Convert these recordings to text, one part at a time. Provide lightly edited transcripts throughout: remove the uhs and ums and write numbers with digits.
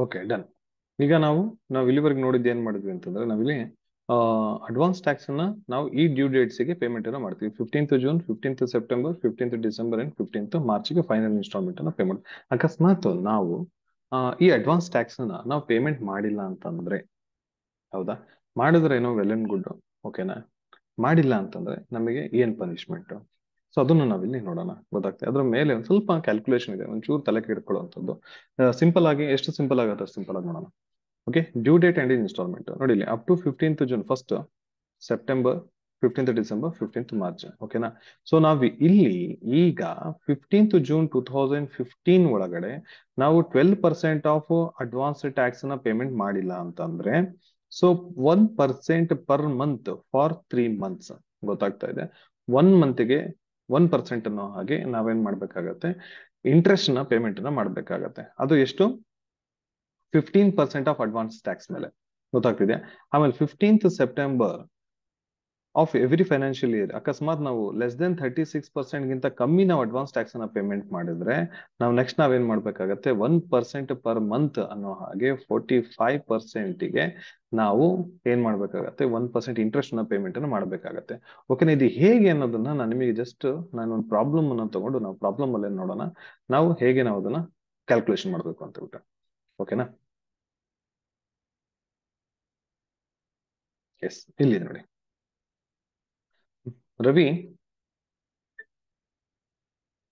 Okay done. ಈಗ ನಾವು ಇಲ್ಲಿವರೆಗೆ ನೋಡಿದ್ದು ಏನ್ ಮಾಡಿದ್ವಿ ಅಂತಂದ್ರೆ ನಾವಿಲ್ಲಿ ಅಡ್ವಾನ್ಸ್ ಟ್ಯಾಕ್ಸ್ ಅನ್ನ ನಾವು ಈ ಡ್ಯೂ ಡೇಟ್ಸ್ ಗೆ ಪೇಮೆಂಟ್ ಅನ್ನ ಮಾಡ್ತೀವಿ. 15th June, 15th September, 15th December and 15th March ಗೆ ಫೈನಲ್ ಇನ್ಸ್ಟಾಲ್ಮೆಂಟ್ ಅನ್ನ ಪೇ ಮಾಡ್ತೀವಿ. ಅಕಸ್ಮಾತ್ ನಾವು ಈ ಅಡ್ವಾನ್ಸ್ ಟ್ಯಾಕ್ಸ್ ಅನ್ನ ನಾವು ಪೇಮೆಂಟ್ ಮಾಡಿಲ್ಲ ಅಂತಂದ್ರೆ, ಹೌದಾ, ಮಾಡಿದ್ರೆ ಏನೋ ವೆಲ್ ಅಂಡ್ ಗುಡ್, ಓಕೆನಾ. ಮಾಡಿಲ್ಲ ಅಂತಂದ್ರೆ ನಮಗೆ ಏನ್ ಪನಿಷ್ಮೆಂಟ್, ಸೊ ಅದನ್ನು ನಾವಿಲ್ಲಿ ನೋಡೋಣ, ಗೊತ್ತಾಗ್ತದೆ. ಅದ್ರ ಮೇಲೆ ಒಂದ್ ಸ್ವಲ್ಪ ಕ್ಯಾಲ್ಕುಲೇಷನ್ ಇದೆ, ಒಂಚೂರು ತಲೆ ಕೆಡ್ಕೊಳ್ಳುವಂಥದ್ದು. ಸಿಂಪಲ್ ಆಗಿ, ಎಷ್ಟು ಸಿಂಪಲ್ ಆಗುತ್ತೆ ಅಷ್ಟು ಸಿಂಪಲ್ ಆಗಿ ನೋಡೋಣ. Okay, due date and installment ನೋಡಿ ಇಲ್ಲಿ, up to 15th June, 1st September, 15th December, 15th March, ಓಕೆನಾ. ಸೊ ನಾವು ಇಲ್ಲಿ ಈಗ 15th ಜೂನ್ 2015 ಒಳಗಡೆ ನಾವು 12% ಆಫ್ ಅಡ್ವಾನ್ಸ್ ಟ್ಯಾಕ್ಸ್ ನ ಪೇಮೆಂಟ್ ಮಾಡಿಲ್ಲ ಅಂತಂದ್ರೆ, so 1% per month for 3 months, ಗೊತ್ತಾಗ್ತಾ ಇದೆ. 1 ಮಂತ್ಗೆ 1% ಅನ್ನೋ ಹಾಗೆ ನಾವೇನ್ ಮಾಡ್ಬೇಕಾಗತ್ತೆ, ಇಂಟ್ರೆಸ್ಟ್ ನ ಪೇಮೆಂಟ್ ನ ಮಾಡ್ಬೇಕಾಗತ್ತೆ. ಅದು ಎಷ್ಟು? 15% ಆಫ್ ಅಡ್ವಾನ್ಸ್ ಟ್ಯಾಕ್ಸ್ ಮೇಲೆ, ಗೊತ್ತಾಗ್ತಿದೆ. ಆಮೇಲೆ 15th September of every financial year ಅಕಸ್ಮಾತ್ ನಾವು ಲೆಸ್ ದೆನ್ 36% ಗಿಂತ ಕಮ್ಮಿ ನಾವು ಅಡ್ವಾನ್ಸ್ ಟ್ಯಾಕ್ಸ್ ಅನ್ನ ಪೇಮೆಂಟ್ ಮಾಡಿದ್ರೆ, ನಾವು ನೆಕ್ಸ್ಟ್ ನಾವೇನ್ ಮಾಡ್ಬೇಕಾಗತ್ತೆ, 1% ಪರ್ ಮಂತ್ ಅನ್ನೋ ಹಾಗೆ 45% ಗೆ ನಾವು ಏನ್ ಮಾಡ್ಬೇಕಾಗತ್ತೆ, 1% ಇಂಟ್ರೆಸ್ಟ್ ನ ಪೇಮೆಂಟ್ ಅನ್ನು ಮಾಡ್ಬೇಕಾಗತ್ತೆ. ಓಕೆನಾ. ಇದು ಹೇಗೆ ಅನ್ನೋದನ್ನ ನಾನು ನಿಮಗೆ ಜಸ್ಟ್ ಒಂದು ಪ್ರಾಬ್ಲಮ್ ಅನ್ನ ತಗೊಂಡು ನಾವು ಪ್ರಾಬ್ಲಮ್ ಅಲ್ಲಿ ನೋಡೋಣ, ನಾವು ಹೇಗೆ ನಾವು ಅದನ್ನ ಕ್ಯಾಲ್ಕುಲೇಷನ್ ಮಾಡ್ಬೇಕು ಅಂತ ಹೇಳ್ಬಿಟ್ಟು. ಓಕೆನಾ. ಎಸ್, ಇಲ್ಲಿ ನೋಡಿ,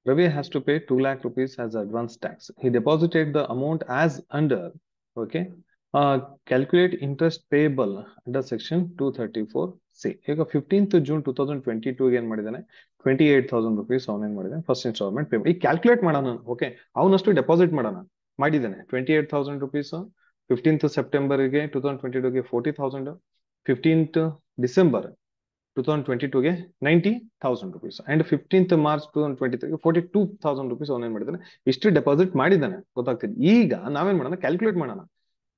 Ravi has to pay 2 lakh rupees as advance tax. He deposited the amount as under, okay. Calculate interest payable under section 234C. ಈಗ 15th ಜೂನ್ 2022 ಏನ್ ಮಾಡಿದಾನೆ, 28,000 rupees ಅವನೇನ್ ಮಾಡಿದಾನೆ, ಫಸ್ಟ್ ಇನ್ಸ್ಟಾಲ್ಮೆಂಟ್ ಪೇಮೆಂಟ್. ಈಗ ಕ್ಯಾಲ್ಕುಲೇಟ್ ಮಾಡೋಣ, ಓಕೆ. ಅವನಷ್ಟು ಡೆಪಾಸಿಟ್ ಮಾಡೋಣ, ಮಾಡಿದ್ದಾನೆ 28,000 rupees. 15th ಸೆಪ್ಟೆಂಬರ್ಗೆ 2022ಗೆ 40,000, 15th ಡಿಸೆಂಬರ್ 2022ಗೆ 90,000 rupees ಅಂಡ್ 15th ಮಾರ್ಚ್ 2023ಗೆ 42,000 rupees ಅವನೇನ್ ಮಾಡಿದಾನೆ, ಇಷ್ಟು ಡೆಪಾಸಿಟ್ ಮಾಡಿದ್ದಾನೆ, ಗೊತ್ತಾಗ್ತಿದೆ. ಈಗ ನಾವೇನ್ ಮಾಡೋಣ, ಕ್ಯಾಲ್ಕುಲೇಟ್ ಮಾಡೋಣ.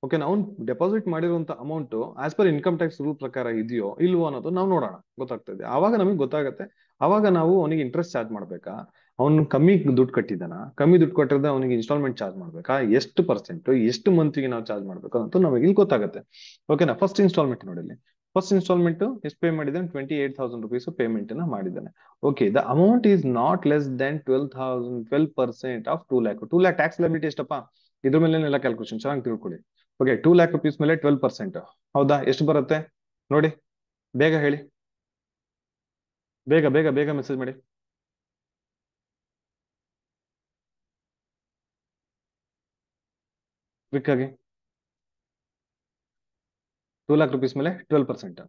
ಓಕೆ, ನಾವು ಡೆಪಾಸಿಟ್ ಮಾಡಿರುವಂತ amount as per income tax rule ಪ್ರಕಾರ ಇದೆಯೋ ಇಲ್ವೋ ಅನ್ನೋದು ನಾವು ನೋಡೋಣ, ಗೊತ್ತಾಗ್ತದೆ. ಆವಾಗ ನಮಗೆ ಗೊತ್ತಾಗುತ್ತೆ, ಆವಾಗ ನಾವು ಅವನಿಗೆ ಇಂಟ್ರೆಸ್ಟ್ ಚಾರ್ಜ್ ಮಾಡ್ಬೇಕಾ, ಅವ್ನು ಕಮ್ಮಿ ದುಡ್ಡು ಕಟ್ಟಿದಾನ, ಕಮ್ಮಿ ದುಡ್ಡು ಕೊಟ್ಟಿದ್ರೆ ಅವನಿಗೆ ಇನ್ಸ್ಟಾಲ್ಮೆಂಟ್ ಚಾರ್ಜ್ ಮಾಡ್ಬೇಕಾ, ಎಷ್ಟು ಪರ್ಸೆಂಟ್, ಎಷ್ಟು ಮಂತ್ಗೆ ನಾವು ಚಾರ್ಜ್ ಮಾಡ್ಬೇಕು ಅಂತ ನಮಗೆ ಇಲ್ಲಿ ಗೊತ್ತಾಗುತ್ತೆ. ಓಕೆನಾ. ಫಸ್ಟ್ ಇನ್ಸ್ಟಾಲ್ಮೆಂಟ್ ನೋಡಿ, ಫಸ್ಟ್ ಇನ್ಸ್ಟಾಲ್ಮೆಂಟ್ ಎಷ್ಟು ಪೇ ಮಾಡಿದ್ದಾನೆ, 28,000 rupees ಪೇಮೆಂಟ್ ನ ಮಾಡಿದ್ದಾನೆ. Okay, the amount is not less then 12% of 2 lakh. 2 lakh tax liability ಎಷ್ಟಪ್ಪ, ಇದ್ರ ಮೇಲೆ ಎಲ್ಲ ಕ್ಯಾಲ್ಕುಲೇಷನ್ ಚೆನ್ನಾಗಿ ತಿಳ್ಕೊಳ್ಳಿ. ಓಕೆ, 2 lakh rupees ಮೇಲೆ 12%, ಹೌದಾ, ಎಷ್ಟು ಬರುತ್ತೆ ನೋಡಿ, ಬೇಗ ಹೇಳಿ, ಬೇಗ ಬೇಗ ಬೇಗ ಮೆಸೇಜ್ ಮಾಡಿ. ಕ್ವಿಕ್ ಆಗಿ. 2 lakh rupees ಮೇಲೆ 12%,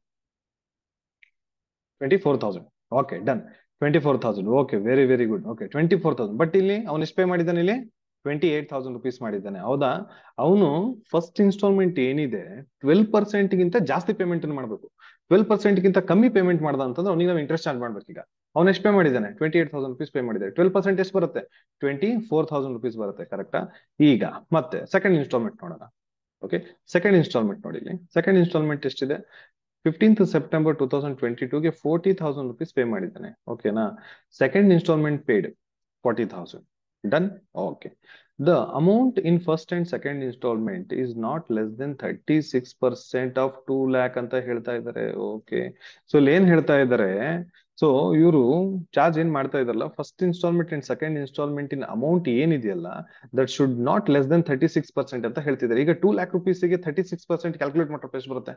24,000. Okay done, 24,000. Okay, very very good. Okay, 24,000. But ಇಲ್ಲಿ ಅವನು ಎಷ್ಟು ಪೇ ಮಾಡಿದ್ದಾನೆ, ಇಲ್ಲಿ 28,000 rupees ಮಾಡಿದ್ದಾನೆ, ಹೌದಾ. ಅವನು ಫಸ್ಟ್ ಇನ್ಸ್ಟಾಲ್ಮೆಂಟ್ ಏನಿದೆ 12% ಗಿಂತ ಜಾಸ್ತಿ ಪೇಮೆಂಟ್ ಮಾಡಬೇಕು. 12% ಗಿಂತ ಕಮ್ಮಿ ಪೇಮೆಂಟ್ ಮಾಡ್ದ ಅಂತಂದ್ರೆ ಅವನಿಗೆ ನಾವು ಇಂಟ್ರೆಸ್ಟ್ ಚಾರ್ಜ್ ಮಾಡ್ಬೇಕು. ಈಗ ಅವನು ಎಷ್ಟು ಪೇ ಮಾಡಿದ್ದಾನೆ, 28,000 rupees ಪೇ ಮಾಡಿದ್ದಾನೆ. 12% ಎಷ್ಟು ಬರುತ್ತೆ, 24,000 rupees ಬರುತ್ತೆ, ಕರೆಕ್ಟಾ. ಈಗ ಮತ್ತೆ ಸೆಕೆಂಡ್ ಇನ್ಸ್ಟಾಲ್ಮೆಂಟ್ ನೋಡೋಣ. ಓಕೆ, ಸೆಕೆಂಡ್ ಇನ್ಸ್ಟಾಲ್ಮೆಂಟ್ ನೋಡಿ, ಸೆಕೆಂಡ್ ಇನ್ಸ್ಟಾಲ್ಮೆಂಟ್ ಎಷ್ಟಿದೆ, 15th ಸೆಪ್ಟೆಂಬರ್ 2022ಗೆ 40,000 rupees ಪೇ ಮಾಡಿದ್ದಾನೆ, ಓಕೆನಾ. Second instalment paid 40,000. Done. Okay, the amount in first and second instalment is not less than 36% of 2 lakh ಅಂತ ಹೇಳ್ತಾ ಇದ್ದಾರೆ. ಓಕೆ, ಸೊ ಇಲ್ಲಿ ಏನ್ ಹೇಳ್ತಾ ಇದ್ದಾರೆ, ಸೊ ಇವರು ಚಾರ್ಜ್ ಏನ್ ಮಾಡ್ತಾ ಇದಾರಲ್ಲ, first instalment and second instalment in amount ಏನಿದೆಯಲ್ಲ, that should not less than 36% ಅಂತ ಹೇಳ್ತಿದ್ದಾರೆ. ಈಗ 2 lakh rupees ಗೆ 36% ಕ್ಯಾಲ್ಕುಲೇಟ್ ಮಾಡ್ರೆ ಎಷ್ಟು ಬರುತ್ತೆ,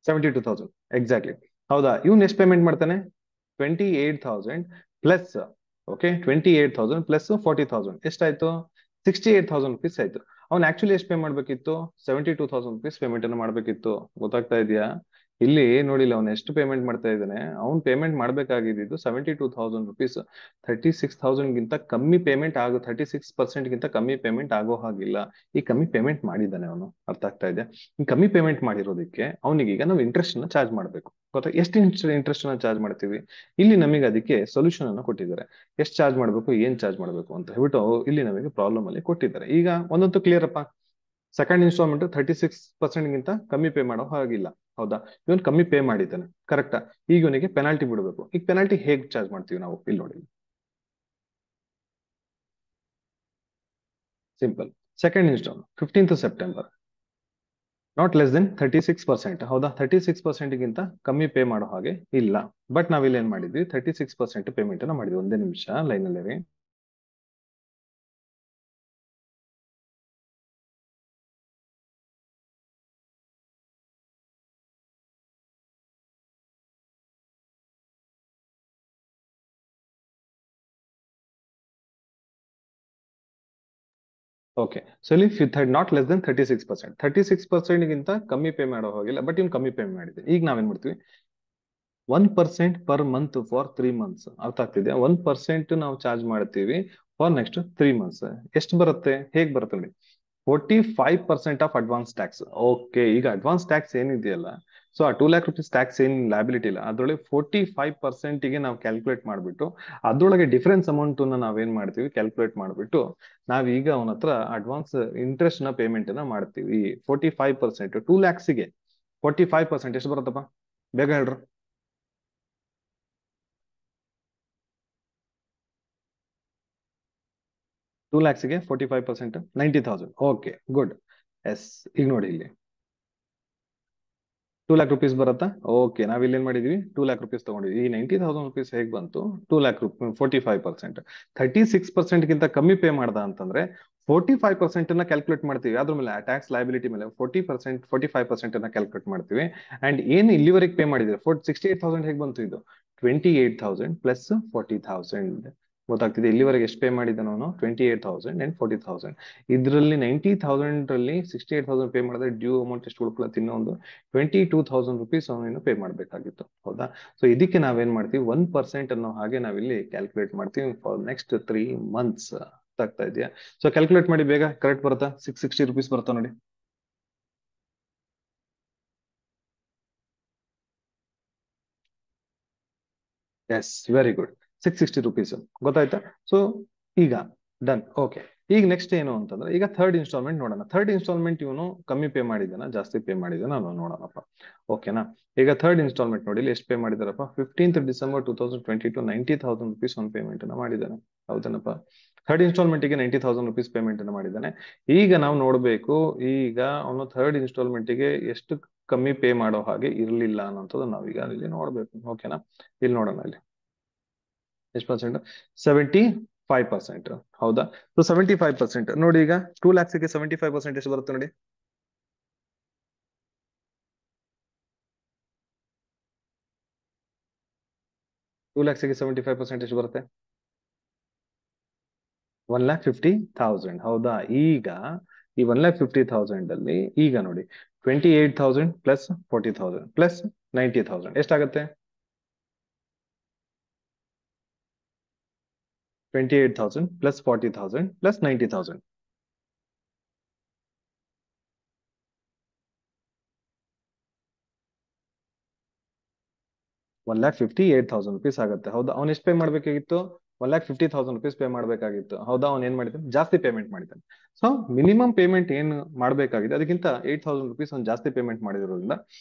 72,000 ಎಕ್ಸಾಕ್ಟ್ಲಿ, ಹೌದಾ. ಇವನ್ ಎಷ್ಟು ಪೇಮೆಂಟ್ ಮಾಡ್ತಾನೆ, 28,000 ಪ್ಲಸ್, ಓಕೆ, 28,000 ಪ್ಲಸ್ 40,000 ಎಷ್ಟಾಯ್ತು, 68,000 rupees ಆಯ್ತು. ಅವ್ನು ಆಕ್ಚುಲಿ ಎಷ್ಟು ಪೇ ಮಾಡ್ಬೇಕಿತ್ತು, 72,000 rupees ಪೇಮೆಂಟ್ ಅನ್ನು ಮಾಡ್ಬೇಕಿತ್ತು, ಗೊತ್ತಾಗ್ತಾ ಇದೆಯಾ. ಇಲ್ಲಿ ನೋಡಿಲ್ಲ ಅವ್ನು ಎಷ್ಟು ಪೇಮೆಂಟ್ ಮಾಡ್ತಾ ಇದ್ದಾನೆ, ಅವ್ನು ಪೇಮೆಂಟ್ ಮಾಡ್ಬೇಕಾಗಿದ್ದು 72,000 rupees. 36,000 ಗಿಂತ ಕಮ್ಮಿ ಪೇಮೆಂಟ್ ಆಗೋ, 36% ಗಿಂತ ಕಮ್ಮಿ ಪೇಮೆಂಟ್ ಆಗೋ ಹಾಗಿಲ್ಲ. ಈ ಕಮ್ಮಿ ಪೇಮೆಂಟ್ ಮಾಡಿದ್ದಾನೆ ಅವನು, ಅರ್ಥ ಆಗ್ತಾ ಇದೆ. ಈ ಕಮ್ಮಿ ಪೇಮೆಂಟ್ ಮಾಡಿರೋದಕ್ಕೆ ಅವನಿಗೆ ಈಗ ನಾವು ಇಂಟ್ರೆಸ್ಟ್ ನ ಚಾರ್ಜ್ ಮಾಡ್ಬೇಕು, ಗೊತ್ತಾ. ಎಷ್ಟು ಇಂಟ್ರೆಸ್ಟ್ ನ ಚಾರ್ಜ್ ಮಾಡ್ತೀವಿ, ಇಲ್ಲಿ ನಮಗೆ ಅದಕ್ಕೆ ಸೊಲ್ಯೂಷನ್ ಅನ್ನು ಕೊಟ್ಟಿದ್ದಾರೆ. ಎಷ್ಟು ಚಾರ್ಜ್ ಮಾಡ್ಬೇಕು, ಏನ್ ಚಾರ್ಜ್ ಮಾಡ್ಬೇಕು ಅಂತ ಹೇಳ್ಬಿಟ್ಟು ಇಲ್ಲಿ ನಮಗೆ ಪ್ರಾಬ್ಲಮ್ ಅಲ್ಲಿ ಕೊಟ್ಟಿದ್ದಾರೆ. ಈಗ ಒಂದಂತೂ ಕ್ಲಿಯರ್ ಅಪ್ಪ, ಸೆಕೆಂಡ್ ಇನ್ಸ್ಟಾಲ್ಮೆಂಟ್ 36% ಗಿಂತ ಕಮ್ಮಿ ಪೇ ಮಾಡೋ ಹಾಗಿಲ್ಲ, ಹೌದಾ. ಇವನ್ ಕಮ್ಮಿ ಪೇ ಮಾಡಿದ್ದಾನೆ, ಕರೆಕ್ಟಾ. ಈಗ ಇವನಿಗೆ ಪೆನಾಲ್ಟಿ ಬಿಡಬೇಕು. ಈಗ ಪೆನಾಲ್ಟಿ ಹೇಗೆ ಚಾರ್ಜ್ ಮಾಡ್ತೀವಿ ನಾವು, ಇಲ್ಲಿ ನೋಡಿ. Simple. Second install 15th September, not less than 36%. ಹೌದಾ, 36% ಗಿಂತ ಕಮ್ಮಿ ಪೇ ಮಾಡೋ ಹಾಗೆ ಇಲ್ಲ. ಬಟ್ ನಾವಿಲ್ಲಿ ಏನ್ ಮಾಡಿದ್ವಿ, 36% ಪೇಮೆಂಟ್ ಅನ್ನ ಮಾಡಿದ್ವಿ. ಒಂದೇ ನಿಮಿಷ ಲೈನ್ ಅಲ್ಲಿ. ಓಕೆ, ಸೊ ಇಲ್ಲಿ ನಾಟ್ ಲೆಸ್ ದೆನ್ 36%. 36% ಗಿಂತ ಕಮ್ಮಿ ಪೇ ಮಾಡೋ ಹೋಗಿಲ್ಲ, ಬಟ್ ಇವ್ನು ಕಮ್ಮಿ ಪೇ ಮಾಡಿದೆ. ಈಗ ನಾವೇನ್ ಮಾಡ್ತೀವಿ, 1% ಪರ್ ಮಂತ್ ಫಾರ್ 3 ಮಂತ್ಸ್. ಅರ್ಥ ಆಗ್ತಿದೆ? 1% ನಾವು ಚಾರ್ಜ್ ಮಾಡ್ತೀವಿ ಫಾರ್ ನೆಕ್ಸ್ಟ್ 3 ಮಂತ್ಸ್. ಎಷ್ಟು ಬರುತ್ತೆ, ಹೇಗ್ ಬರುತ್ತೆ ನೋಡಿ, 45% ಆಫ್ ಅಡ್ವಾನ್ಸ್ ಟ್ಯಾಕ್ಸ್. ಓಕೆ, ಈಗ ಅಡ್ವಾನ್ಸ್ ಟ್ಯಾಕ್ಸ್ ಏನಿದೆಯಲ್ಲ, ಸೊ ಆ 2 lakh rupees ಟ್ಯಾಕ್ಸ್ ಏನ್ ಲಯಬಿಲಿಟಿ ಇಲ್ಲ, ಅದ್ರೊಳಗೆ 45% ಗೆ ನಾವು ಕ್ಯಾಲ್ಕುಲೇಟ್ ಮಾಡ್ಬಿಟ್ಟು ಅದ್ರೊಳಗೆ ಡಿಫರೆನ್ಸ್ ಅಮೌಂಟ್ ನಾವೇನ್ ಮಾಡ್ತೀವಿ, ಕ್ಯಾಲ್ಕುಲೇಟ್ ಮಾಡ್ಬಿಟ್ಟು ನಾವೀಗ ಅವನ ಹತ್ರ ಅಡ್ವಾನ್ಸ್ ಇಂಟ್ರೆಸ್ಟ್ ನ ಪೇಮೆಂಟ್ ನ ಮಾಡ್ತೀವಿ. 45%, 2 lakhs ಗೆ 45% ಎಷ್ಟು ಬರುತ್ತಪ್ಪ, ಬೇಗ ಹೇಳ್ರು. 2 lakhs ಗೆ 45%, 90,000. Okay, good. ಎಸ್, ಈಗ ನೋಡಿ ಇಲ್ಲಿ 2 lakh rupees ಬರುತ್ತಾ. ಓಕೆ, ನಾವ್ ಇಲ್ಲಿ ಏನ್ ಮಾಡಿದೀವಿ, 2 lakh rupees ತಗೊಂಡಿದ್ವಿ. ಈ 90,000 rupees ಹೇಗ್ ಬಂತು, 2 lakh rupees, 45%. 36% ಗಿಂತ ಕಮ್ಮಿ ಪೇ ಮಾಡ್ದ ಅಂತಂದ್ರೆ 45% ಅನ್ನ ಕ್ಯಾಲ್ಕುಲೇಟ್ ಮಾಡ್ತೀವಿ. ಅದ್ರ ಮೇಲೆ ಟ್ಯಾಕ್ಸ್ ಲಯಬಿಲಿಟಿ ಮೇಲೆ 40%, 45% ಅನ್ನ ಕ್ಯಾಲ್ಕುಲೇಟ್ ಮಾಡ್ತೀವಿ. ಅಂಡ್ ಏನು ಇಲ್ಲಿವರೆಗೆ ಪೇ ಮಾಡಿದ್ರೆ 68,000 ಹೇಗ್ ಬಂತು, ಇದು 28,000 ಪ್ಲಸ್ 40,000. ಗೊತ್ತಾಗ್ತಿದೆ ಇಲ್ಲಿವರೆಗೆ ಎಷ್ಟು ಪೇ ಮಾಡಿದ್ದಾನೋ ಅವನು, 28,000 ಅಂಡ್ 40,000. ಇದರಲ್ಲಿ 90,000 ಅಲ್ಲಿ 68,000 ಪೇ ಮಾಡಿದ್ರೆ ಡ್ಯೂ ಅಮೌಂಟ್ ಎಷ್ಟು ಉಳ್ಕೊಳ್ಳುತ್ತೆ, ಇನ್ನೊಂದು 22,000 rupees ಅವನೇನು ಪೇ ಮಾಡಬೇಕಾಗಿತ್ತು. ಹೌದಾ, ಸೊ ಇದಕ್ಕೆ ನಾವೇನ್ ಮಾಡ್ತೀವಿ, 1% ಅನ್ನೋ ಹಾಗೆ ನಾವಿಲ್ಲಿ ಕ್ಯಾಲ್ಕುಲೇಟ್ ಮಾಡ್ತೀವಿ ಫಾರ್ ನೆಕ್ಸ್ಟ್ 3 ಮಂತ್ಸ್. ಆಗ್ತಾ ಇದೆಯಾ? ಸೊ ಕ್ಯಾಲ್ಕುಲೇಟ್ ಮಾಡಿ ಬೇಗ, ಕರೆಕ್ಟ್ ಬರುತ್ತಾ, 660 rupees ಬರುತ್ತಾ ನೋಡಿ. Yes, very good. 660 rupees ಗೊತ್ತಾಯ್ತಾ? ಸೊ ಈಗ ಡನ್. ಓಕೆ, ಈಗ ನೆಕ್ಸ್ಟ್ ಏನು ಅಂತಂದ್ರೆ, ಈಗ ಥರ್ಡ್ ಇನ್ಸ್ಟಾಲ್ಮೆಂಟ್ ನೋಡೋಣ. ಥರ್ಡ್ ಇನ್ಸ್ಟಾಲ್ಮೆಂಟ್ ಇವನು ಕಮ್ಮಿ ಪೇ ಮಾಡಿದಾನ, ಜಾಸ್ತಿ ಪೇ ಮಾಡಿದಾನ, ನಾವು ನೋಡೋಣಪ್ಪ. ಓಕೆನಾ? ಈಗ ಥರ್ಡ್ ಇನ್ಸ್ಟಾಲ್ಮೆಂಟ್ ನೋಡಿ, ಇಲ್ಲಿ ಎಷ್ಟು ಪೇ ಮಾಡಿದಾರಪ್ಪ, 15th December 2022, 90,000 rupees ಒಂದು ಪೇಮೆಂಟ್ ಅನ್ನ ಮಾಡಿದ್ದಾನೆ. ಹೌದೇನಪ್ಪ? ಥರ್ಡ್ ಇನ್ಸ್ಟಾಲ್ಮೆಂಟ್ ಗೆ 90,000 rupees ಪೇಮೆಂಟ್ ಅನ್ನ ಮಾಡಿದ್ದಾನೆ. ಈಗ ನಾವು ನೋಡ್ಬೇಕು, ಈಗ ಅವನು ಥರ್ಡ್ ಇನ್ಸ್ಟಾಲ್ಮೆಂಟ್ ಗೆ ಎಷ್ಟು ಕಮ್ಮಿ ಪೇ ಮಾಡೋ ಹಾಗೆ ಇರ್ಲಿಲ್ಲ ಅನ್ನೋಂಥದ್ದು ನಾವೀಗ ಇಲ್ಲಿ ನೋಡ್ಬೇಕು. ಓಕೆನಾ? ಇಲ್ಲಿ ನೋಡೋಣ, ಇಲ್ಲಿ ಎಷ್ಟು ಪರ್ಸೆಂಟ್, 75%. ಹೌದಾ, ಸೊ 75% ನೋಡಿ. ಈಗ 2 lakhs ಗೆ 75% ಎಷ್ಟು ಬರುತ್ತೆ ನೋಡಿ, 2 lakhs ಗೆ 75% ಎಷ್ಟು ಬರುತ್ತೆ, 1,50,000. ಹೌದಾ, ಈಗ ಈ 1,50,000 ಅಲ್ಲಿ ಈಗ ನೋಡಿ 28,000 ಪ್ಲಸ್ 40,000 ಪ್ಲಸ್ 90,000 ಎಷ್ಟಾಗುತ್ತೆ, 28,000 ಪ್ಲಸ್ 40,000 ಪ್ಲಸ್ 90,000. 1,58,000 rupees ಆಗುತ್ತೆ. ಹೌದಾ, ಅವ್ನು ಎಷ್ಟು ಪೇ ಮಾಡ್ಬೇಕಾಗಿತ್ತು, 1,50,000 rupees ಪೇ ಮಾಡ್ಬೇಕಾಗಿತ್ತು. ಹೌದಾ, ಅವ್ನು ಏನ್ ಮಾಡಿದ್ದಾನೆ, ಜಾಸ್ತಿ ಪೇಮೆಂಟ್ ಮಾಡಿದ್ದಾನೆ. ಸೊ ಮಿನಿಮಮ್ ಪೇಮೆಂಟ್ ಏನು ಮಾಡ್ಬೇಕಾಗಿದೆ ಅದಕ್ಕಿಂತ 8,000 rupees ಅವ್ನು ಜಾಸ್ತಿ ಪೇಮೆಂಟ್ ಮಾಡಿರೋದ್ರಿಂದ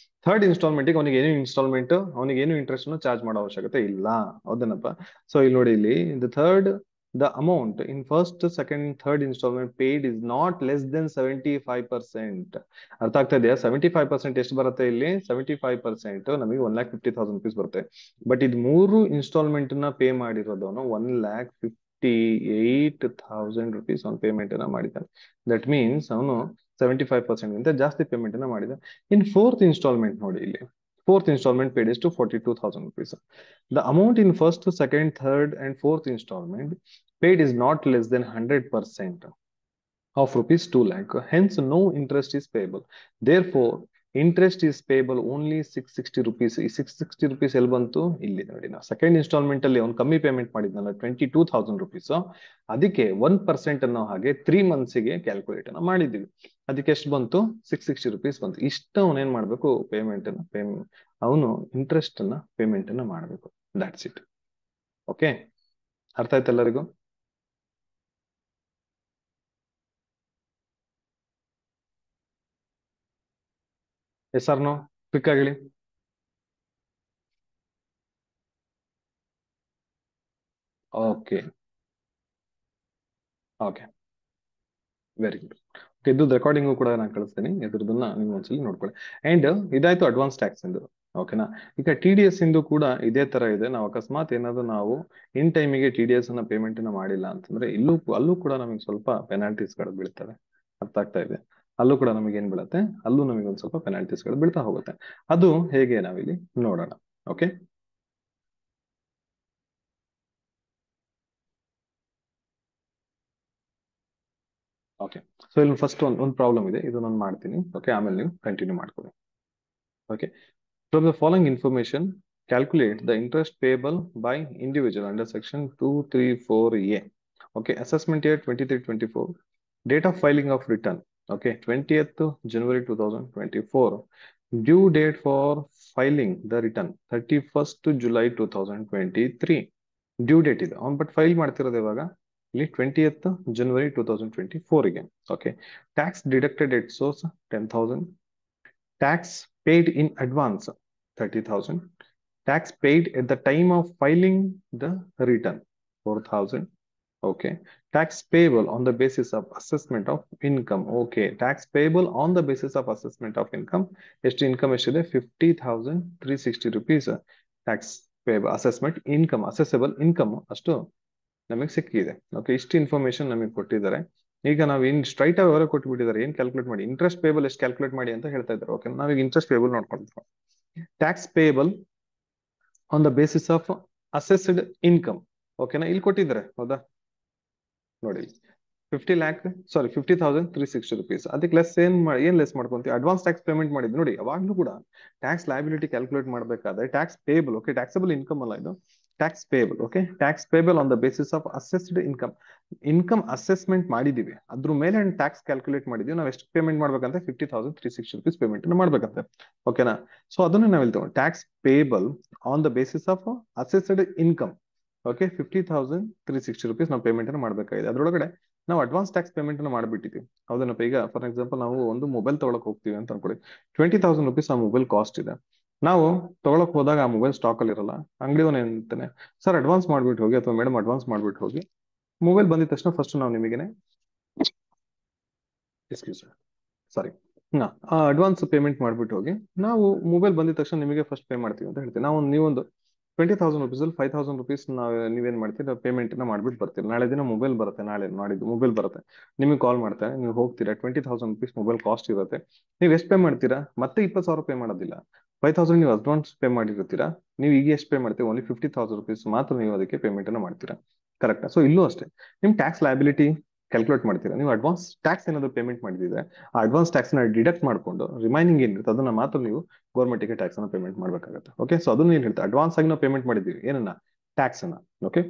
ಥರ್ಡ್ ಇನ್ಸ್ಟಾಲ್ಮೆಂಟ್ ಗೆ ಅವನಿಗೆ ಏನು ಇನ್ಸ್ಟಾಲ್ಮೆಂಟ್, ಅವನಿಗೆ ಏನು ಇಂಟ್ರೆಸ್ಟ್ ಚಾರ್ಜ್ ಮಾಡೋ ಅವಶ್ಯಕತೆ ಇಲ್ಲ. ಹೌದೇನಪ್ಪ? ಸೊ ಇಲ್ಲಿ ನೋಡಿ, ಇಲ್ಲಿ the amount in first, second, third installment paid is not less than 75%. ಅರ್ಥ ಆಗ್ತಾ ಇದೆಯಾ? 75% ಎಷ್ಟು ಬರುತ್ತೆ ಇಲ್ಲಿ, 75% ನಮಗೆ 1,50,000 rupees ಬರುತ್ತೆ. ಬಟ್ ಇದು 3 ಇನ್ಸ್ಟಾಲ್ಮೆಂಟ್ ನ ಪೇ ಮಾಡಿರೋದವನು 1,58,000 rupees ಅವನು ಪೇಮೆಂಟ್ ಅನ್ನ ಮಾಡಿದ್ದಾನೆ. ದಟ್ ಮೀನ್ಸ್ ಅವನು 75% ಗಿಂತ ಜಾಸ್ತಿ ಪೇಮೆಂಟ್ ಅನ್ನ ಮಾಡಿದ್ದಾನೆ. ಇನ್ ಫೋರ್ತ್ ಇನ್ಸ್ಟಾಲ್ಮೆಂಟ್ ನೋಡಿ, ಇಲ್ಲಿ fourth installment paid is to 42,000 rupees. The amount in first, second, third, and fourth installment paid is not less than 100% of rupees 2 lakh. Hence, no interest is payable. Therefore, interest is payable only 660 rupees. ಈ 660 rupees ಎಲ್ಲಿ ಬಂತು, ಇಲ್ಲಿ ನೋಡಿ. ನಾವು second instalment ಅಲ್ಲಿ ಅವ್ನು ಕಮ್ಮಿ payment ಮಾಡಿದ್ನಲ್ಲ 22,000 rupees, ಅದಕ್ಕೆ 1% ಅನ್ನೋ ಹಾಗೆ 3 months ಗೆ ಕ್ಯಾಲ್ಕುಲೇಟ್ ಅನ್ನ ಮಾಡಿದ್ವಿ. ಅದಕ್ಕೆ ಎಷ್ಟು ಬಂತು, 660 rupees ಬಂತು. ಇಷ್ಟ ಅವನು ಏನ್ ಮಾಡ್ಬೇಕು, ಪೇಮೆಂಟ್ ಅನ್ನ ಅವನು ಇಂಟ್ರೆಸ್ಟ್ ಅನ್ನ ಪೇಮೆಂಟ್ ಅನ್ನ ಮಾಡಬೇಕು. That's it. ಓಕೆ, ಅರ್ಥ ಆಯ್ತು ಎಲ್ಲರಿಗೂ? ಎಸ್ ಆರ್ ನೋ, ಕ್ವಿಕ್ ಆಗಿ ಹೇಳಿ. Okay, okay. Very good. ಇದ್ದು ರೆಕಾರ್ಡಿಂಗು ಕೂಡ ನಾನು ಕಳಿಸ್ತೀನಿ, ಇದ್ರದನ್ನ ನೀವು ಒಂದ್ಸಲಿ ನೋಡ್ಕೊಳ್ಳಿ. ಅಂಡ್ ಇದಾಯ್ತು ಅಡ್ವಾನ್ಸ್ ಟ್ಯಾಕ್ಸ್ ಇಂದು. ಓಕೆನಾ? ಈಗ ಟಿ ಡಿ ಎಸ್ ಇಂದು ಕೂಡ ಇದೇ ತರ ಇದೆ. ನಾವು ಅಕಸ್ಮಾತ್ ಏನಾದ್ರು ನಾವು ಇನ್ ಟೈಮಿಗೆ ಟಿ ಡಿ ಎಸ್ ಅನ್ನ ಪೇಮೆಂಟ್ ಅನ್ನ ಮಾಡಿಲ್ಲ ಅಂತಂದ್ರೆ ಅಲ್ಲೂ ಕೂಡ ನಮಗೆ ಸ್ವಲ್ಪ ಪೆನಾಲ್ಟೀಸ್ ಗಳು ಬೀಳ್ತವೆ. ಅರ್ಥ ಆಗ್ತಾ ಇದೆ? ಅಲ್ಲೂ ಕೂಡ ನಮಗೆ ಏನ್ ಬೀಳುತ್ತೆ, ಅಲ್ಲೂ ನಮಗೆ ಒಂದ್ ಸ್ವಲ್ಪ ಪೆನಾಲ್ಟೀಸ್ ಗಳು ಬೀಳ್ತಾ ಹೋಗುತ್ತೆ. ಅದು ಹೇಗೆ ನಾವಿಲ್ಲಿ ನೋಡೋಣ. Okay, okay. ಸೊ ಇಲ್ಲಿ ಫಸ್ಟ್ ಒಂದು ಪ್ರಾಬ್ಲಮ್ ಇದೆ, ಇದು ನಾನು ಮಾಡ್ತೀನಿ. ಓಕೆ, ಆಮೇಲೆ ನೀವು ಕಂಟಿನ್ಯೂ ಮಾಡ್ಕೊಳ್ಳಿ. Okay. From the following information, calculate the interest payable by individual under section 234A. Okay, assessment year 23-24, date of filing of return. Okay, 20th January 2024. Due date for filing the return 31st July 2023. Due date ಇದೆ ಅವ್ನು, but file ಮಾಡ್ತಿರೋದು ಇವಾಗ ಇಲ್ಲಿ 20th January 2024ಗೆ. Okay, tax deducted at source 10,000, tax paid in advance 30,000, tax paid at the time of filing the return 4,000. Okay, tax payable on the basis of assessment of income. Okay, tax payable on the basis of assessment of income. ಎಷ್ಟು income ಎಷ್ಟಿದೆ? 50,360 rupees tax payable assessment income, assessable income ಅಷ್ಟು ನಮಗೆ ಸಿಕ್ಕಿದೆ. Okay, ಇಷ್ಟು information ನಮಗೆ ಕೊಟ್ಟಿದ್ದಾರೆ. ಈಗ ನಾವು ಇನ್ ಸ್ಟ್ರೈಟ್ ಅವರ ಕೊಟ್ಬಿಟ್ಟಿದ್ದಾರೆ, ಏನ್ ಕ್ಯಾಲ್ಕುಲೇಟ್ ಮಾಡಿ, ಇಂಟ್ರೆಸ್ಟ್ ಪೇಬಲ್ ಎಷ್ಟು ಕ್ಯಾಲ್ಕುಲೇಟ್ ಮಾಡಿ ಅಂತ ಹೇಳ್ತಾ ಇದ್ದಾರೆ. ಓಕೆ, ನಾವೀಗ ಇಂಟ್ರೆಸ್ಟ್ ಪೇಬಲ್ ನೋಡ್ಕೊಂಡ್ವಿ. Tax payable on the basis of assessed income. ಓಕೆನಾ? ಇಲ್ಲಿ ಕೊಟ್ಟಿದ್ದಾರೆ, ಹೌದಾ? ನೋಡಿ, 50,360 rupees. ಅದಕ್ಕೆ ಲೆಸ್ ಏನ್ ಲೆಸ್ ಮಾಡ್ಕೊಂತೀವಿ? ಅಡ್ವಾನ್ಸ್ ಟ್ಯಾಕ್ಸ್ ಪೇಮೆಂಟ್ ಮಾಡಿದ್ವಿ ನೋಡಿ. ಅವಾಗ್ಲೂ ಕೂಡ ಟ್ಯಾಕ್ಸ್ ಲಯಬಿಲಿಟಿ ಕ್ಯಾಲ್ಕುಲೇಟ್ ಮಾಡಬೇಕಾದ್ರೆ tax payable, okay, taxable income ಅಲ್ಲ ಇದು, tax payable. Okay, tax payable on the basis of assessed income. Income assessment ಮಾಡಿದೀವಿ, ಅದ್ರ ಮೇಲೆ ಟ್ಯಾಕ್ಸ್ ಕ್ಯಾಲ್ಕುಲೇಟ್ ಮಾಡಿದೀವಿ. ನಾವು ಎಷ್ಟು ಪೇಮೆಂಟ್ ಮಾಡ್ಬೇಕಂತ? 50,360 rupees ಪೇಮೆಂಟ್ ಮಾಡ್ಬೇಕಂತೆ. ಓಕೆನಾ? ಸೊ ಅದನ್ನ ನಾವು ಇಲ್ಲಿ tax payable on the basis of assessed income. Okay, 50,360 rupees ನಾವು ಪೇಮೆಂಟ್ ಅನ್ನು ಮಾಡಬೇಕಾಗಿದೆ. ಅದ್ರೊಳಗಡೆ ನಾವು ಅಡ್ವಾನ್ಸ್ ಟ್ಯಾಕ್ಸ್ ಪೇಮೆಂಟ್ ಅನ್ನು ಮಾಡಿಬಿಟ್ಟಿದ್ವಿ. ಹೌದನಪ್ಪ? ಈಗ ಫಾರ್ ಎಕ್ಸಾಂಪಲ್ ನಾವು ಒಂದು ಮೊಬೈಲ್ ತಗೊಳಕ್ ಹೋಗ್ತೀವಿ ಅಂತ ಅನ್ಕೊಳ್ಳಿ, 20,000 rupees ಆ ಮೊಬೈಲ್ ಕಾಸ್ಟ್ ಇದೆ. ನಾವು ತಗೊಳಕ್ ಹೋದಾಗ ಆ ಮೊಬೈಲ್ ಸ್ಟಾಕ್ ಅಲ್ಲಿ ಇರಲ್ಲ. ಅಂಗಡಿಯವನು ಏನಂತಾನೆ, ಸರ್ ಅಡ್ವಾನ್ಸ್ ಮಾಡ್ಬಿಟ್ಟು ಹೋಗಿ, ಅಥವಾ ಮೇಡಮ್ ಅಡ್ವಾನ್ಸ್ ಮಾಡ್ಬಿಟ್ಟು ಹೋಗಿ. ಮೊಬೈಲ್ ಬಂದಿದ ತಕ್ಷಣ ಫಸ್ಟ್ ನಾವು ನಿಮಗೇನೆ, ಎಕ್ಸ್ಕ್ಯೂಸ್ ಸಾರಿ, ಅಡ್ವಾನ್ಸ್ ಪೇಮೆಂಟ್ ಮಾಡ್ಬಿಟ್ಟು ಹೋಗಿ, ನಾವು ಮೊಬೈಲ್ ಬಂದಿದ ತಕ್ಷಣ ನಿಮಗೆ ಫಸ್ಟ್ ಪೇ ಮಾಡ್ತೀವಿ ಅಂತ ಹೇಳ್ತೀವಿ. ನೀವೊಂದು 20,000 rupees ಅಲ್ಲಿ 5,000 rupees ನೀವೇನ್ ಮಾಡ್ತೀರಾ? ಪೇಮೆಂಟ್ ಮಾಡ್ಬಿಟ್ಟು ಬರ್ತೀರಾ. ನಾಳೆ ದಿನ ಮೊಬೈಲ್ ಬರುತ್ತೆ, ನಾಳೆ ನಾಡಿದ್ದು ಮೊಬೈಲ್ ಬರುತ್ತೆ, ನಿಮಗೆ ಕಾಲ್ ಮಾಡ್ತಾರೆ, ನೀವು ಹೋಗ್ತೀರಾ, 20,000 rupees ಮೊಬೈಲ್ ಕಾಸ್ಟ್ ಇರುತ್ತೆ. ನೀವು ಎಷ್ಟು ಪೇ ಮಾಡ್ತೀರಾ? ಮತ್ತೆ 20,000 ಪೇ ಮಾಡೋದಿಲ್ಲ. 5,000 ನೀವು ಅಡ್ವಾನ್ಸ್ ಪೇ ಮಾಡಿರ್ತೀರಾ. ನೀವು ಈಗ ಎಷ್ಟು ಪೇ ಮಾಡ್ತೀವಿ? ಓನ್ಲಿ 50,000 rupees ಮಾತ್ರ ನೀವು ಅದಕ್ಕೆ ಪೇಮೆಂಟ್ ಅನ್ನು ಮಾಡ್ತೀರಾ. ಕರೆಕ್ಟಾ? ಸೊ ಇಲ್ಲೂ ಅಷ್ಟೇ, ನಿಮ್ ಟ್ಯಾಕ್ಸ್ ಲಯಬಿಲಿಟಿ ಕ್ಯಾಲ್ಕುಲೇಟ್ ಮಾಡ್ತೀರಾ. ನೀವು ಅಡ್ವಾನ್ಸ್ ಟ್ಯಾಕ್ಸ್ ಏನಾದ್ರು ಪೇಮೆಂಟ್ ಮಾಡಿದ್ರೆ ಆ ಅಡ್ವಾನ್ಸ್ ಟ್ಯಾಕ್ಸ್ ನ ಡಿಡಕ್ಟ್ ಮಾಡ್ಕೊಂಡು ರಿಮೈನಿಂಗ್ ಏನಿರುತ್ತೆ ಅದನ್ನ ಮಾತ್ರ ನೀವು ಗೌರ್ಮೆಂಟ್ಗೆ ಟ್ಯಾಕ್ಸ್ ಅನ್ನ ಪೇಮೆಂಟ್ ಮಾಡ್ಬೇಕಾಗುತ್ತೆ. ಓಕೆ, ಸೊ ಅದನ್ನ ಏನ್ ಹೇಳ್ತಾರೆ, ಅಡ್ವಾನ್ಸ್ ಆಗಿ ನಾವು ಪೇಮೆಂಟ್ ಮಾಡಿದೀವಿ ಏನನ್ನ? ಟ್ಯಾಕ್ಸ್ ಅನ್ನ. Okay,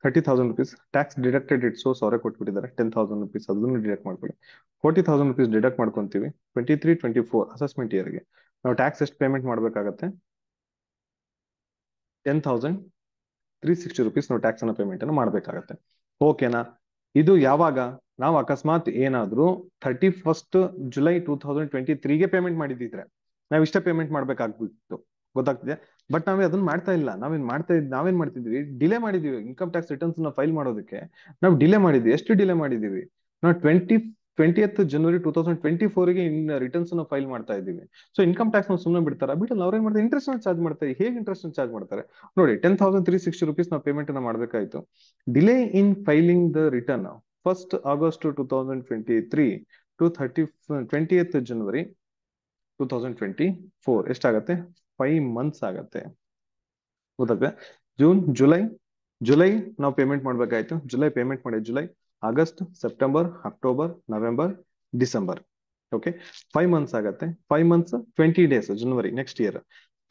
30,000 rupees tax deducted it source ಅವರೇ ಕೊಟ್ಬಿಟ್ಟಿದ್ದಾರೆ. 10,000 rupees ಅದನ್ನು ಡಿಡಕ್ಟ್ ಮಾಡ್ಕೊಳ್ಳಿ. 40,000 rupees ಡಿಡಕ್ಟ್ ಮಾಡ್ಕೊಂತೀವಿ. 23-24 ಅಸೆಸ್ಮೆಂಟ್ ಇಯರ್ಗೆ ನಾವು ಟ್ಯಾಕ್ಸ್ ಎಷ್ಟು ಪೇಮೆಂಟ್ ಮಾಡ್ಬೇಕಾಗತ್ತೆ? 10,360 rupees ನಾವು ಟ್ಯಾಕ್ಸ್ ಅನ್ನ ಪೇಮೆಂಟ್ ಅನ್ನು ಮಾಡ್ಬೇಕಾಗತ್ತೆ. ಓಕೆನಾ? ಇದು ಯಾವಾಗ? ನಾವು ಅಕಸ್ಮಾತ್ ಏನಾದ್ರೂ 31st July 2023ಗೆ ಪೇಮೆಂಟ್ ಮಾಡಿದ್ರೆ ನಾವ್ ಇಷ್ಟ ಪೇಮೆಂಟ್ ಮಾಡ್ಬೇಕಾಗ್ಬಿಟ್ಟು, ಗೊತ್ತಾಗ್ತಿದೆ? ಬಟ್ ನಾವೇ ಅದನ್ನ ಮಾಡ್ತಾ ಇಲ್ಲ. ನಾವೇನ್ ಮಾಡ್ತಿದ್ವಿ? ಡಿಲೇ ಮಾಡಿದೀವಿ. ಇನ್ಕಮ್ ಟ್ಯಾಕ್ಸ್ ರಿಟರ್ನ್ಸ್ ನ ಫೈಲ್ ಮಾಡೋದಕ್ಕೆ ನಾವು ಡಿಲೇ ಮಾಡಿದ್ವಿ. ಎಷ್ಟು ಡಿಲೇ ಮಾಡಿದೀವಿ? ನಾವು 20th January 2024ಗೆ ರಿಟರ್ನ್ಸ್ ನ ಫೈಲ್ ಮಾಡ್ತಾ ಇದ್ದೀವಿ. ಸೊ ಇನ್ಕಮ್ ಟ್ಯಾಕ್ಸ್ ನ ಸುಮ್ಮನೆ ಬಿಡ್ತಾರ? ಬಿಟ್ಟಲ್ಲ. ಅವ್ರೇನ್ ಮಾಡ್ತಾರೆ? ಇಂಟ್ರೆಸ್ಟ್ ಚಾರ್ಜ್ ಮಾಡ್ತಾರೆ. ಹೇಗೆ ಇಂಟ್ರೆಸ್ಟ್ ಚಾರ್ಜ್ ಮಾಡ್ತಾರೆ ನೋಡಿ. 10,360 rupees ನಾವು ಪೇಮೆಂಟ್ ಅನ್ನ ಮಾಡ್ಬೇಕಾಯ್ತು. Delay in filing the return 1st August 2023 to 20th January 2024 ಎಷ್ಟಾಗತ್ತೆ? 5 months ಆಗತ್ತೆ. ಗೊತ್ತಾಗ್ತದೆ? ಜುಲೈ ನಾವು ಪೇಮೆಂಟ್ ಮಾಡ್ಬೇಕಾಯ್ತು. ಜುಲೈ ಪೇಮೆಂಟ್ ಮಾಡಿ, July, August, September, October, November, December. Okay, 5 months ಆಗತ್ತೆ. 5 months 20 days, ಜನವರಿ ನೆಕ್ಸ್ಟ್ ಇಯರ್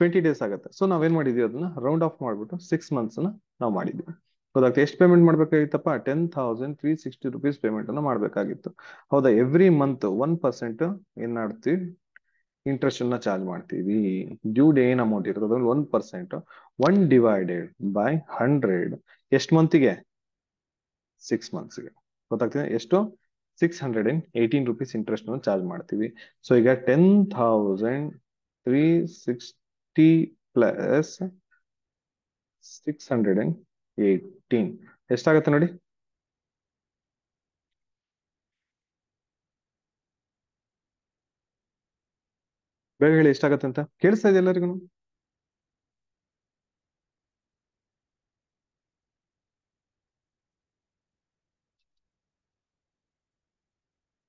20 days ಆಗತ್ತೆ. ಸೊ ನಾವೇನ್ ಮಾಡಿದ್ವಿ? ಅದನ್ನ ರೌಂಡ್ ಆಫ್ ಮಾಡ್ಬಿಟ್ಟು 6 months ನಾವು ಮಾಡಿದ್ವಿ. ಗೊತ್ತಾಗ್ತದೆ? ಎಷ್ಟು ಪೇಮೆಂಟ್ ಮಾಡ್ಬೇಕಾಗಿತ್ತಪ್ಪ? 10,360 rupees ಪೇಮೆಂಟ್ ಅನ್ನ ಮಾಡ್ಬೇಕಾಗಿತ್ತು. ಹೌದಾ? ಎವ್ರಿ ಮಂತ್ 1% ಏನ್ ಮಾಡ್ತೀವಿ? ಇಂಟ್ರೆಸ್ಟ್ ಅನ್ನ ಚಾರ್ಜ್ ಮಾಡ್ತೀವಿ. ಡ್ಯೂ ಡೇ ಏನ್ ಅಮೌಂಟ್ ಇರುತ್ತೆ ಅದ್ರಲ್ಲಿ 1%, 1/100 ಎಷ್ಟು ಮಂತ್ಗೆ? 6 monthsಗೆ. ಗೊತ್ತಾಗ್ತದೆ? ಎಷ್ಟು? 618 rupees ಇಂಟ್ರೆಸ್ಟ್ ಅನ್ನು ಚಾರ್ಜ್ ಮಾಡ್ತೀವಿ. ಸೊ ಈಗ 10,360 ಪ್ಲಸ್ 618 ಎಷ್ಟಾಗತ್ತೆ ನೋಡಿ? ಬೇಗ ಹೇಳಿ ಎಷ್ಟಾಗತ್ತೆ ಅಂತ. ಕೇಳಿಸ್ತಾ ಇದೆ ಎಲ್ಲರಿಗೂ?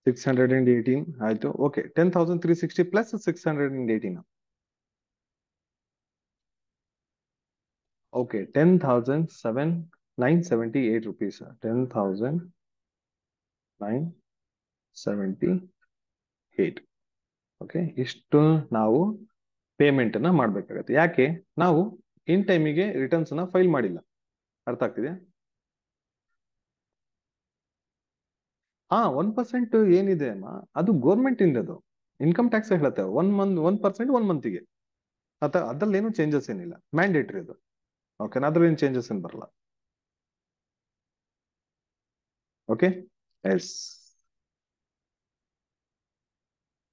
618 ಆಯ್ತು. Okay, 10,360 plus 618. Okay, 10,978 rupees. 10,978. Okay, ಇಷ್ಟು ನಾವು ಪೇಮೆಂಟ್ ಅನ್ನ ಮಾಡ್ಬೇಕಾಗತ್ತೆ. ಯಾಕೆ? ನಾವು ಇನ್ ಟೈಮಿಗೆ ರಿಟರ್ನ್ಸ್ ನ ಫೈಲ್ ಮಾಡಿಲ್ಲ. ಅರ್ಥ ಆಗ್ತಿದೆ? 1% ಏನಿದೆ ಅಮ್ಮ, ಅದು ಗೋರ್ಮೆಂಟ್ ಇಂದದು ಇನ್ಕಮ್ ಟ್ಯಾಕ್ಸ್ ಹೇಳುತ್ತೆ 1% 1 ಮಂತಿಗೆ. ಅದ್ರಲ್ಲಿ ಏನು ಚೇಂಜಸ್ ಏನಿಲ್ಲ, ಮ್ಯಾಂಡೇಟ್ರಿ ಅದು. ಓಕೆ, ಅದ್ರಲ್ಲಿ ಏನು ಚೇಂಜಸ್ ಏನು ಬರಲ್ಲ. Okay, yes.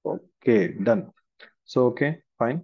Okay, done. So okay, fine.